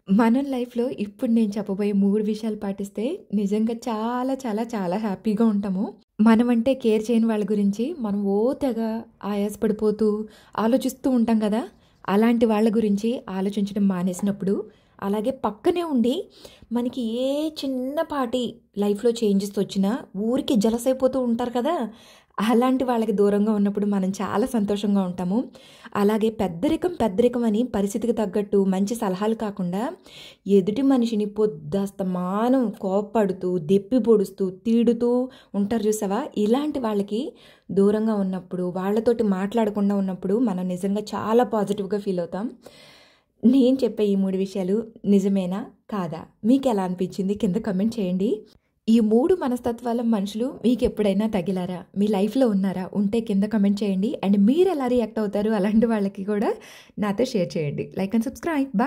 మన లైఫ్‌లో ఇప్పుడు నేను చెప్పబోయే 3 విషయాలు పాటిస్తే నిజంగా చాలా చాలా చాలా హ్యాపీగా ఉంటాము. మనమంటే కేర్ చేయని వాళ్ళ గురించి మనం తెగ ఆయాసపడిపోతూ ఆలోచిస్తూ ఉంటాం కదా! అలాంటి వాళ్ళ గురించి ఆలోచించడం మానేసినప్పుడు, అలాగే పక్కనే ఉండి మనకి ఏ చిన్నపాటి లైఫ్‌లో చేంజెస్ వచ్చినా ఊరికే జలసైపోతూ ఉంటారు కదా! అలాంటి వాళ్ళకి దూరంగా ఉన్నప్పుడు మనం చాలా సంతోషంగా ఉంటాము. అలాగే పెద్దరికం అని పరిస్థితికి తగ్గట్టు మంచి సలహాలు కాకుండా, ఎదుటి మనిషిని పొద్దస్తమానం కోప్పడుతూ, దెప్పి పొడుస్తూ, తిడుతూ ఉంటారు చూసావా? ఇలాంటి వాళ్ళకి దూరంగా ఉన్నప్పుడు, వాళ్ళతోటి మాట్లాడకుండా ఉన్నప్పుడు మనం నిజంగా చాలా పాజిటివ్‌గా ఫీల్ అవుతాం. నేను చెప్పే ఈ 3 విషయాలు నిజమేనా? కాదా? మీకెలా అనిపించింది? కింద కామెంట్ చేయండి. ఈ 3 మనస్తత్వాల మనుషులు మీకెప్పుడైనా తగిలారా? మీ లైఫ్‌లో ఉన్నారా? ఉంటే కింద కామెంట్ చేయండి. అండ్ మీరెలా రియాక్ట్ అవుతారు? అలాంటి వాళ్ళకి కూడా నాతో షేర్ చేయండి. Like and subscribe. బాయ్.